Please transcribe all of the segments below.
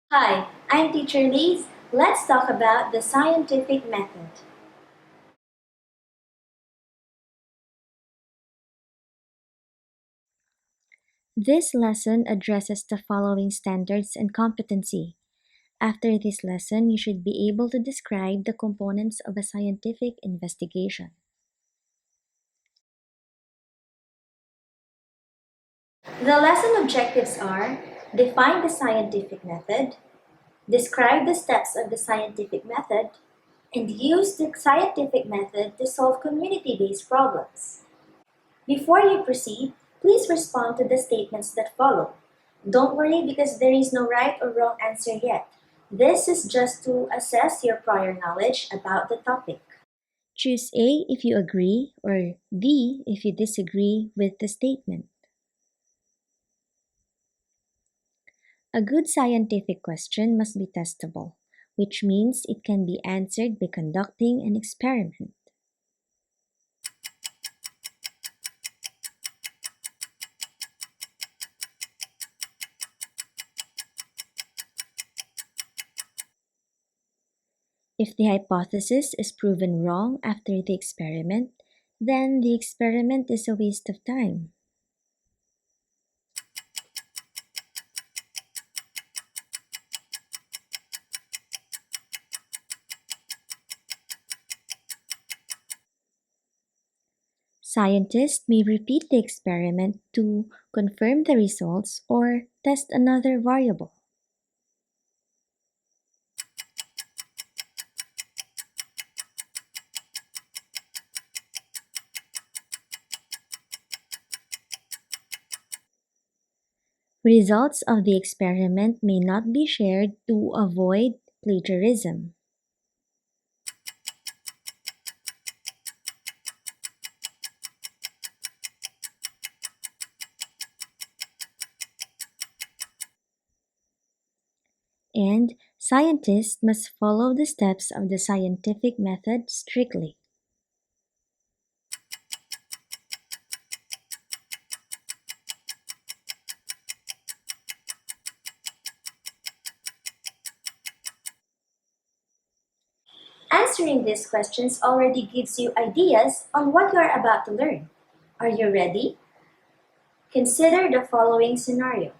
Hi, I'm Teacher Liz. Let's talk about the scientific method. This lesson addresses the following standards and competency. After this lesson, you should be able to describe the components of a scientific investigation. The lesson objectives are define the scientific method, describe the steps of the scientific method, and use the scientific method to solve community based problems. Before you proceed, please respond to the statements that follow. Don't worry because there is no right or wrong answer yet. This is just to assess your prior knowledge about the topic. Choose A if you agree or D if you disagree with the statement. A good scientific question must be testable, which means it can be answered by conducting an experiment. If the hypothesis is proven wrong after the experiment, then the experiment is a waste of time. Scientists may repeat the experiment to confirm the results or test another variable. Results of the experiment may not be shared to avoid plagiarism. And scientists must follow the steps of the scientific method strictly. Answering these questions already gives you ideas on what you are about to learn. Are you ready? Consider the following scenario.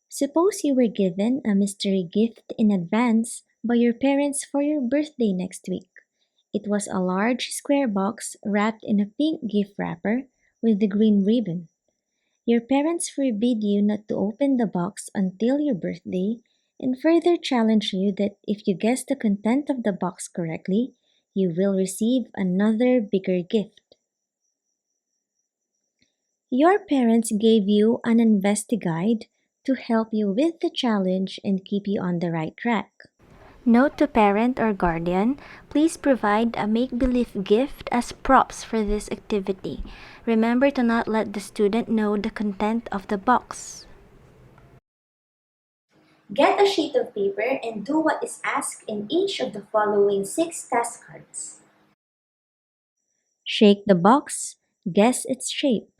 Suppose you were given a mystery gift in advance by your parents for your birthday next week. It was a large square box wrapped in a pink gift wrapper with a green ribbon. Your parents forbid you not to open the box until your birthday and further challenge you that if you guess the content of the box correctly, you will receive another bigger gift. Your parents gave you an investi guide to help you with the challenge and keep you on the right track. Note to parent or guardian, please provide a make-believe gift as props for this activity. Remember to not let the student know the content of the box. Get a sheet of paper and do what is asked in each of the following 6 task cards. Shake the box, guess its shape.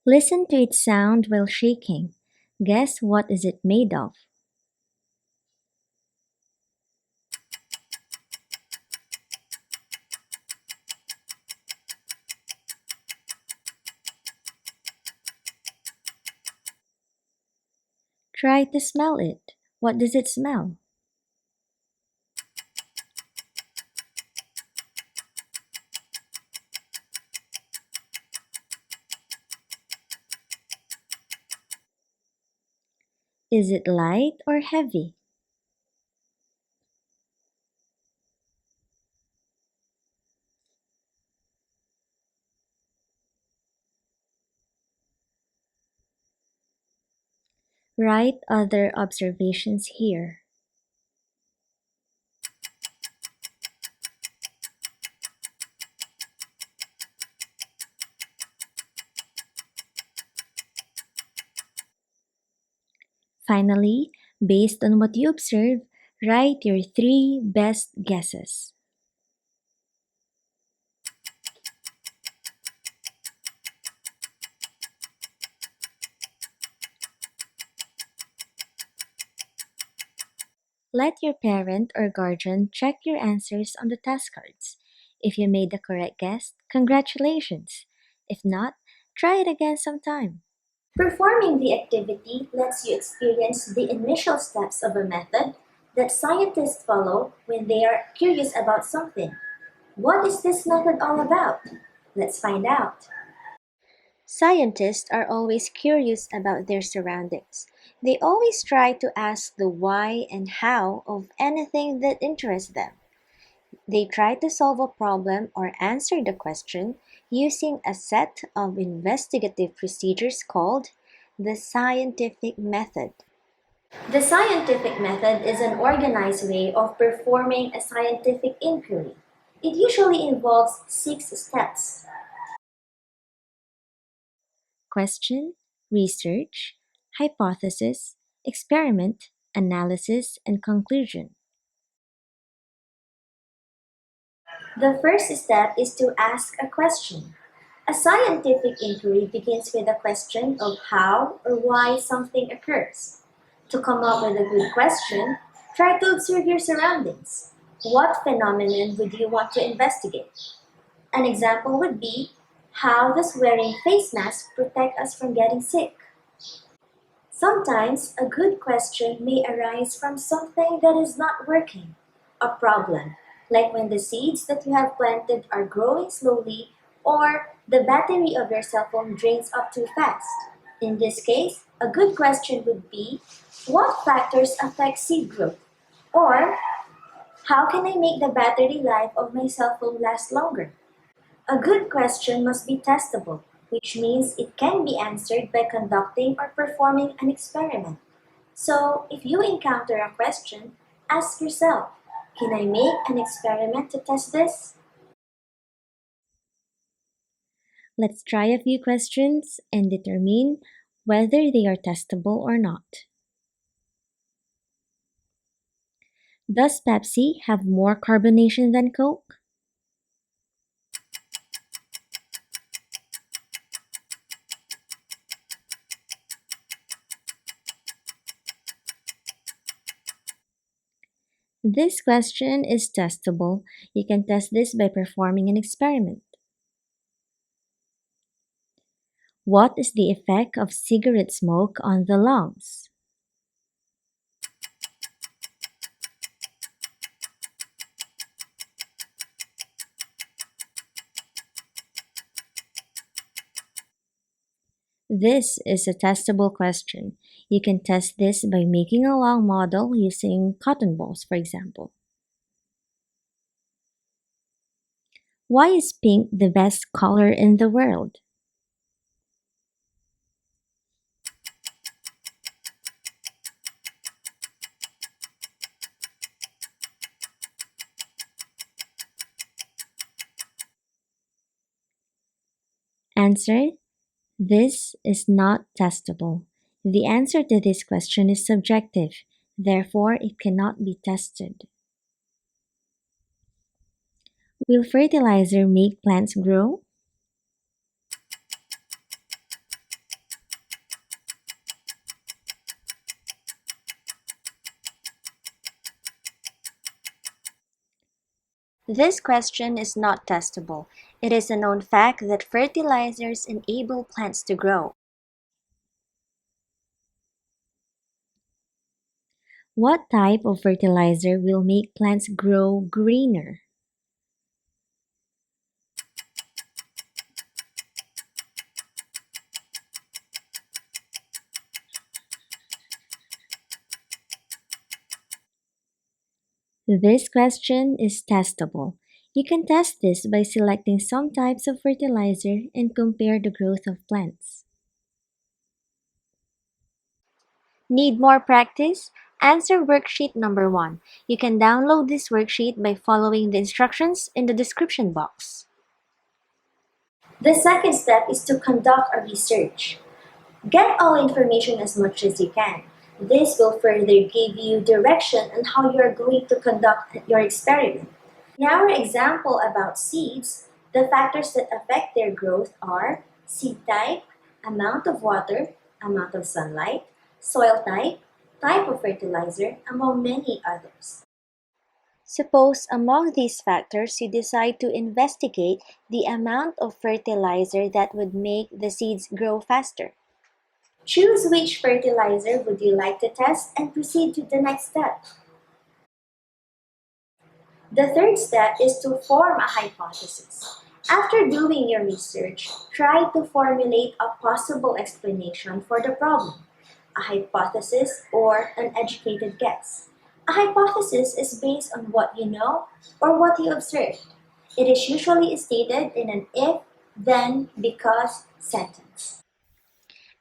Listen to its sound while shaking. Guess what is it made of? Try to smell it. What does it smell? Is it light or heavy? Write other observations here. Finally, based on what you observe, Write your three best guesses. Let your parent or guardian check your answers on the test cards. If you made the correct guess, congratulations. If not, try it again sometime. Performing the activity lets you experience the initial steps of a method that scientists follow when they are curious about something. What is this method all about? Let's find out. Scientists are always curious about their surroundings. They always try to ask the why and how of anything that interests them. They try to solve a problem or answer the question using a set of investigative procedures called the scientific method. The scientific method is an organized way of performing a scientific inquiry. It usually involves 6 steps. Question, research, hypothesis, experiment, analysis, and conclusion. The first step is to ask a question. A scientific inquiry begins with a question of how or why something occurs. To come up with a good question, try to observe your surroundings. What phenomenon would you want to investigate? An example would be, how does wearing face masks protect us from getting sick? Sometimes a good question may arise from something that is not working, a problem, like when the seeds that you have planted are growing slowly or the battery of your cell phone drains up too fast. In this case, a good question would be, what factors affect seed growth? Or, how can I make the battery life of my cell phone last longer? A good question must be testable, which means it can be answered by conducting or performing an experiment. So, if you encounter a question, ask yourself, can I make an experiment to test this? Let's try a few questions and determine whether they are testable or not. Does Pepsi have more carbonation than Coke? This question is testable. You can test this by performing an experiment. What is the effect of cigarette smoke on the lungs? This is a testable question. You can test this by making a lung model using cotton balls, for example. Why is pink the best color in the world? Answer: this is not testable. The answer to this question is subjective, therefore, it cannot be tested. Will fertilizer make plants grow? This question is not testable. It is a known fact that fertilizers enable plants to grow. What type of fertilizer will make plants grow greener? This question is testable. You can test this by selecting some types of fertilizer and compare the growth of plants. Need more practice? Answer worksheet number 1. You can download this worksheet by following the instructions in the description box. The second step is to conduct a research. Get all information as much as you can. This will further give you direction on how you are going to conduct your experiment. In our example about seeds, the factors that affect their growth are seed type, amount of water, amount of sunlight, soil type of fertilizer, among many others. Suppose among these factors you decide to investigate the amount of fertilizer that would make the seeds grow faster. Choose which fertilizer would you like to test and proceed to the next step. The third step is to form a hypothesis. After doing your research, try to formulate a possible explanation for the problem, a hypothesis or an educated guess. A hypothesis is based on what you know or what you observed. It is usually stated in an if, then, because sentence.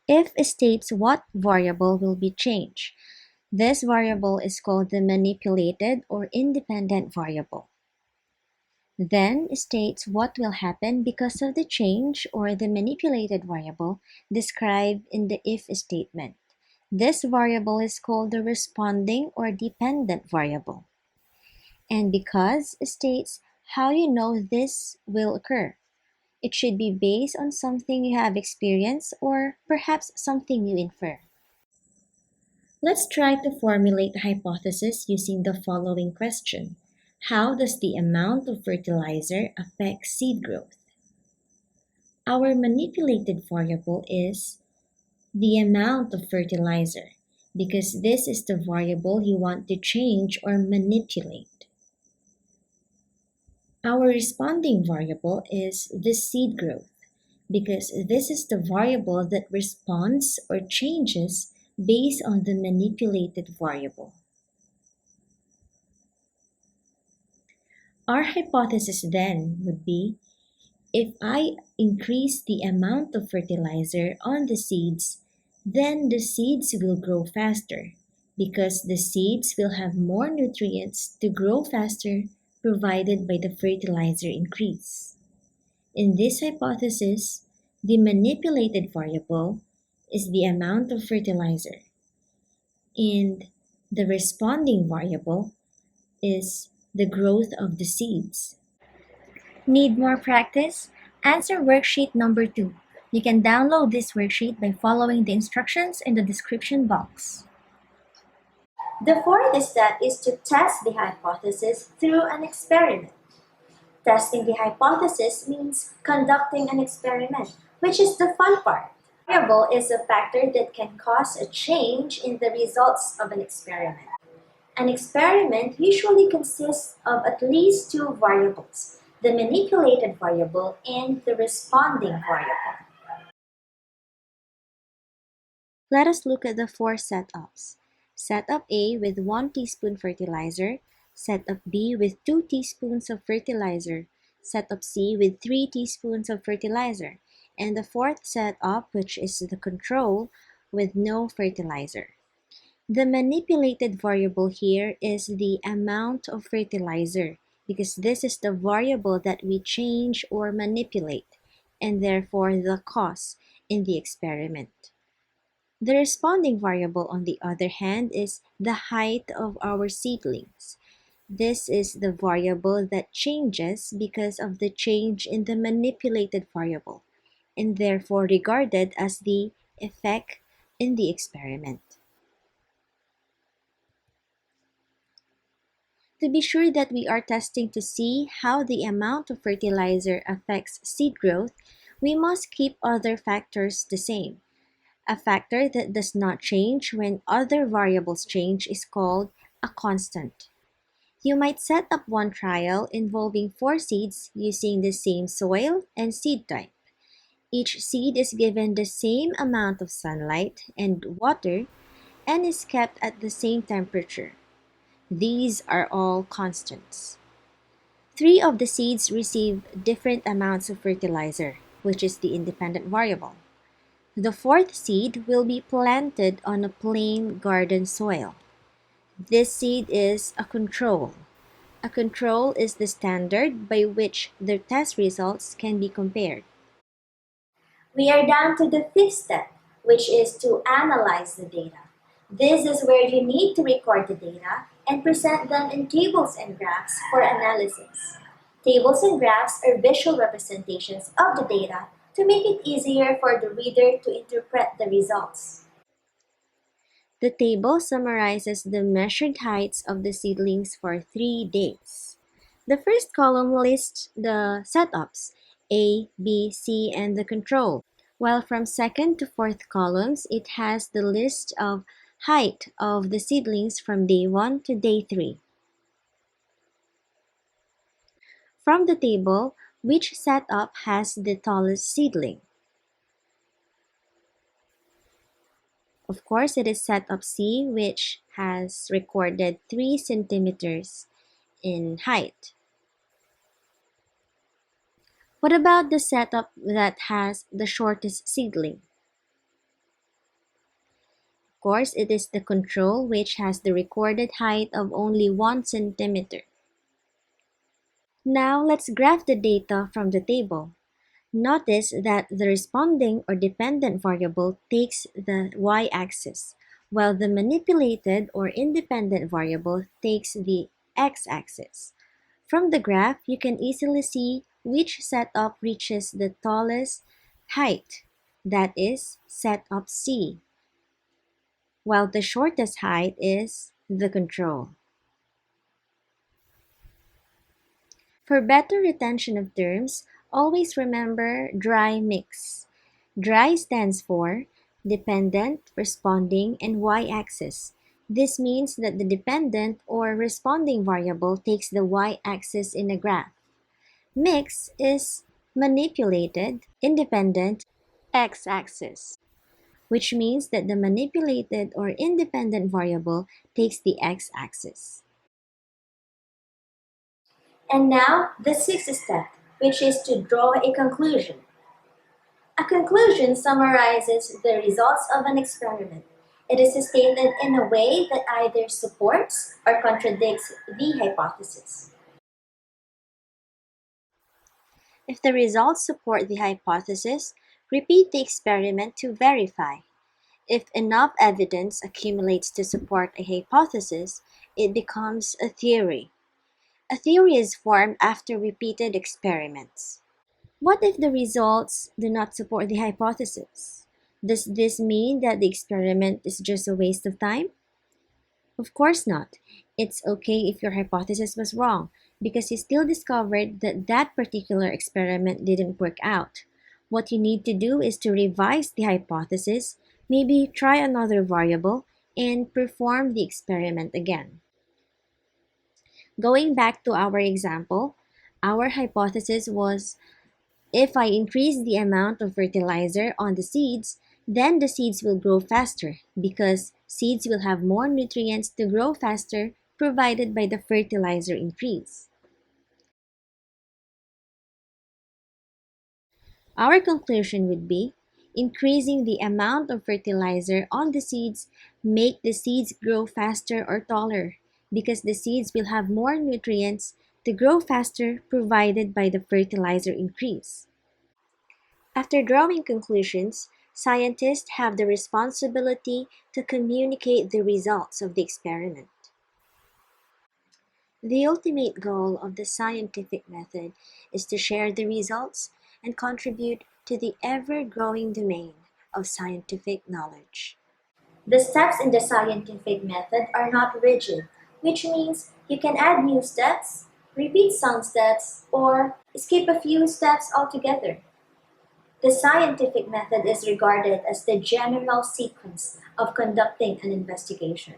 If states what variable will be changed. This variable is called the manipulated or independent variable. Then states what will happen because of the change or the manipulated variable described in the if statement. This variable is called the responding or dependent variable. And because states how you know this will occur. It should be based on something you have experienced or perhaps something you infer. Let's try to formulate a hypothesis using the following question. How does the amount of fertilizer affect seed growth? Our manipulated variable is the amount of fertilizer because this is the variable you want to change or manipulate. Our responding variable is the seed growth because this is the variable that responds or changes based on the manipulated variable. Our hypothesis then would be if I increase the amount of fertilizer on the seeds, then the seeds will grow faster because the seeds will have more nutrients to grow faster provided by the fertilizer increase. In this hypothesis, the manipulated variable is the amount of fertilizer, and the responding variable is the growth of the seeds. Need more practice? Answer worksheet number 2. You can download this worksheet by following the instructions in the description box. The fourth step is to test the hypothesis through an experiment. Testing the hypothesis means conducting an experiment, which is the fun part. Variable is a factor that can cause a change in the results of an experiment. An experiment usually consists of at least two variables, the manipulated variable and the responding variable. Let us look at the four setups. Setup A with 1 teaspoon fertilizer, Setup B with 2 teaspoons of fertilizer, Setup C with 3 teaspoons of fertilizer, and the fourth setup, which is the control, with no fertilizer. The manipulated variable here is the amount of fertilizer because this is the variable that we change or manipulate and therefore the cost in the experiment. The responding variable, on the other hand, is the height of our seedlings. This is the variable that changes because of the change in the manipulated variable and therefore regarded as the effect in the experiment. To be sure that we are testing to see how the amount of fertilizer affects seed growth, we must keep other factors the same. A factor that does not change when other variables change is called a constant. You might set up one trial involving 4 seeds using the same soil and seed type. Each seed is given the same amount of sunlight and water and is kept at the same temperature. These are all constants. 3 of the seeds receive different amounts of fertilizer, which is the independent variable. The fourth seed will be planted on a plain garden soil. This seed is a control. A control is the standard by which the test results can be compared. We are down to the fifth step, which is to analyze the data. This is where you need to record the data and present them in tables and graphs for analysis. Tables and graphs are visual representations of the data to make it easier for the reader to interpret the results. The table summarizes the measured heights of the seedlings for 3 days. The first column lists the setups, A, B, C, and the control, while from second to fourth columns, it has the list of height of the seedlings from day 1 to day 3. From the table, which setup has the tallest seedling? Of course, it is setup C, which has recorded 3 centimeters in height. What about the setup that has the shortest seedling? Of course, it is the control, which has the recorded height of only 1 centimeter. Now let's graph the data from the table. Notice that the responding or dependent variable takes the y-axis, while the manipulated or independent variable takes the x-axis. From the graph, you can easily see which setup reaches the tallest height, that is, setup C, while the shortest height is the control. For better retention of terms, always remember dry mix. Dry stands for dependent, responding, and y-axis. This means that the dependent or responding variable takes the y-axis in a graph. Mix is manipulated, independent, x-axis, which means that the manipulated or independent variable takes the x-axis. And now, the sixth step, which is to draw a conclusion. A conclusion summarizes the results of an experiment. It is stated in a way that either supports or contradicts the hypothesis. If the results support the hypothesis, repeat the experiment to verify. If enough evidence accumulates to support a hypothesis, it becomes a theory. A theory is formed after repeated experiments. What if the results do not support the hypothesis? Does this mean that the experiment is just a waste of time? Of course not. It's okay if your hypothesis was wrong, because you still discovered that that particular experiment didn't work out. What you need to do is to revise the hypothesis, maybe try another variable, and perform the experiment again. Going back to our example, our hypothesis was if I increase the amount of fertilizer on the seeds, then the seeds will grow faster because seeds will have more nutrients to grow faster provided by the fertilizer increase. Our conclusion would be increasing the amount of fertilizer on the seeds make the seeds grow faster or taller because the seeds will have more nutrients to grow faster provided by the fertilizer increase. After drawing conclusions, scientists have the responsibility to communicate the results of the experiment. The ultimate goal of the scientific method is to share the results and contribute to the ever-growing domain of scientific knowledge. The steps in the scientific method are not rigid, which means you can add new steps, repeat some steps, or skip a few steps altogether. The scientific method is regarded as the general sequence of conducting an investigation.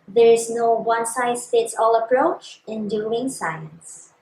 There is no one-size-fits-all approach in doing science.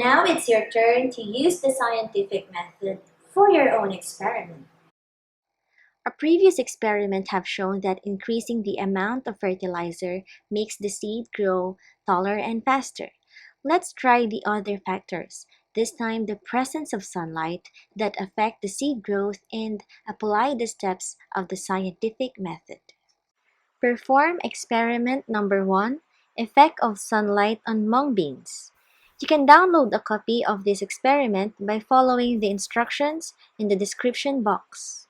Now it's your turn to use the scientific method for your own experiment. A previous experiment have shown that increasing the amount of fertilizer makes the seed grow taller and faster. Let's try the other factors, this time the presence of sunlight that affect the seed growth, and apply the steps of the scientific method. Perform experiment number 1, effect of sunlight on mung beans. You can download a copy of this experiment by following the instructions in the description box.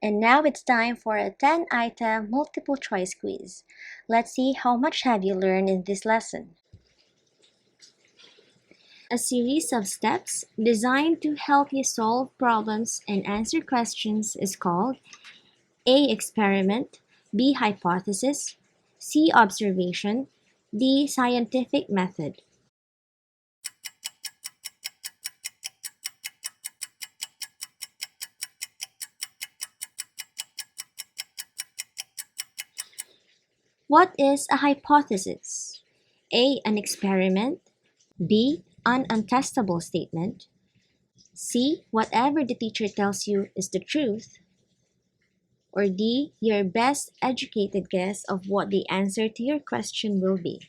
And now it's time for a 10-item multiple choice quiz. Let's see how much have you learned in this lesson. A series of steps designed to help you solve problems and answer questions is called A. Experiment, B. Hypothesis, C. Observation, D. Scientific method. What is a hypothesis? A. An experiment, B. An untestable statement, C. Whatever the teacher tells you is the truth, or D. Your best educated guess of what the answer to your question will be.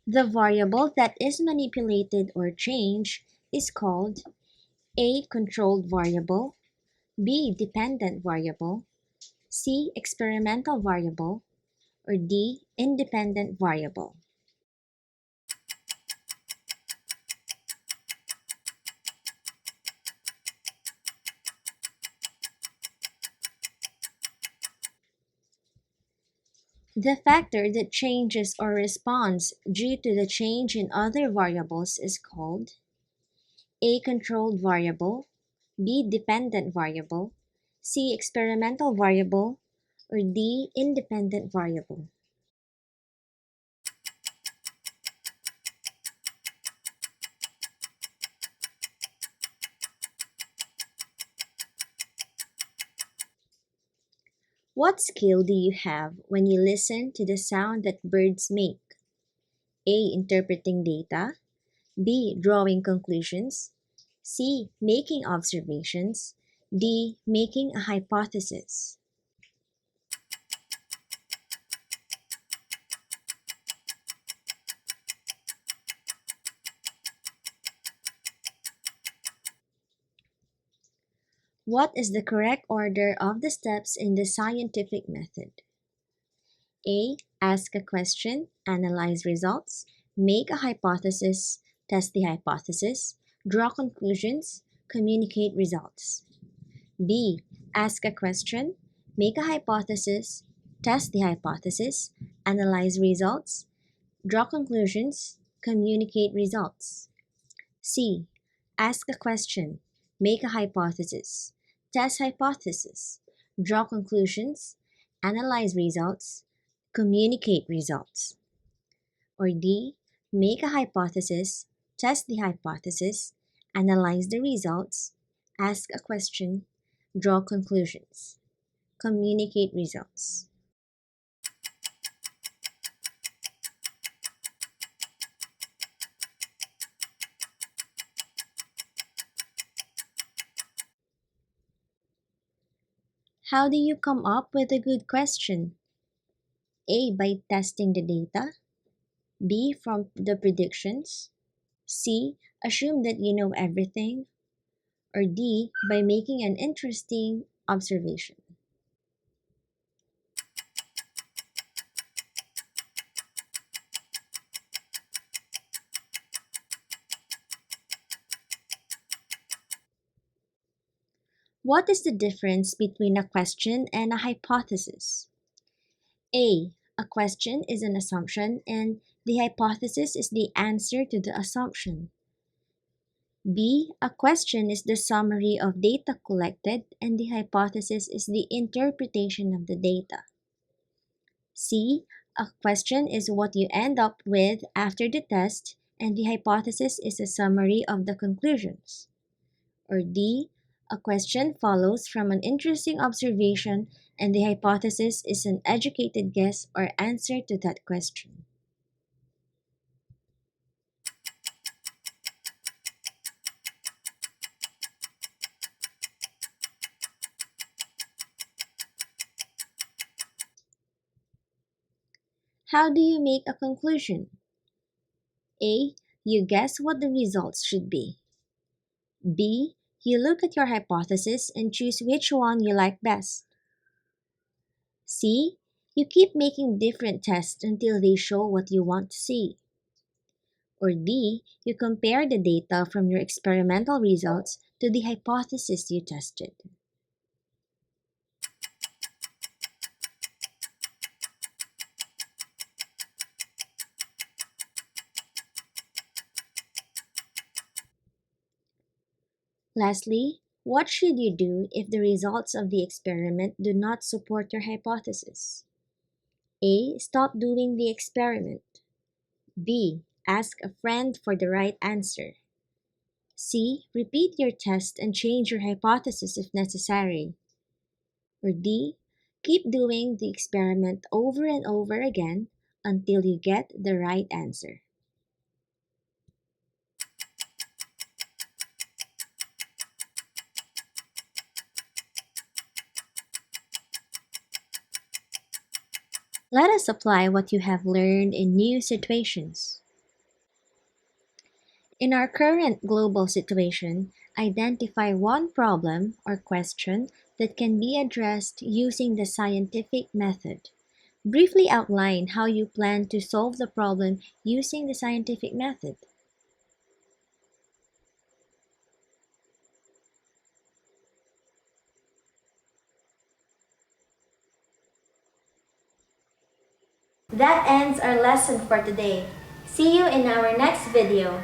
The variable that is manipulated or changed is called A. Controlled variable, B. Dependent variable, C. Experimental variable, or D. Independent variable. The factor that changes or responds due to the change in other variables is called A. Controlled variable, B. Dependent variable, C. Experimental variable, or D. Independent variable. What skill do you have when you listen to the sound that birds make? A. Interpreting data, B. Drawing conclusions, C. Making observations, D. Making a hypothesis. What is the correct order of the steps in the scientific method? A. Ask a question, analyze results, make a hypothesis, test the hypothesis, draw conclusions, communicate results. B. Ask a question, make a hypothesis, test the hypothesis, analyze results, draw conclusions, communicate results. C. Ask a question, make a hypothesis, test hypothesis, draw conclusions, analyze results, communicate results. Or D. Make a hypothesis, test the hypothesis, analyze the results, ask a question, draw conclusions, communicate results. How do you come up with a good question? A. By testing the data, B. From the predictions, C. Assume that you know everything, or D. By making an interesting observation. What is the difference between a question and a hypothesis? A. A question is an assumption and the hypothesis is the answer to the assumption. B. A question is the summary of data collected and the hypothesis is the interpretation of the data. C. A question is what you end up with after the test, and the hypothesis is a summary of the conclusions. Or D. A question follows from an interesting observation, and the hypothesis is an educated guess or answer to that question. How do you make a conclusion? A. You guess what the results should be. B. You look at your hypothesis and choose which one you like best. C. You keep making different tests until they show what you want to see. Or D. You compare the data from your experimental results to the hypothesis you tested. Lastly, what should you do if the results of the experiment do not support your hypothesis? A. Stop doing the experiment. B. Ask a friend for the right answer. C. Repeat your test and change your hypothesis if necessary. Or D. Keep doing the experiment over and over again until you get the right answer. Let us apply what you have learned in new situations. In our current global situation, identify one problem or question that can be addressed using the scientific method. Briefly outline how you plan to solve the problem using the scientific method. That ends our lesson for today. See you in our next video.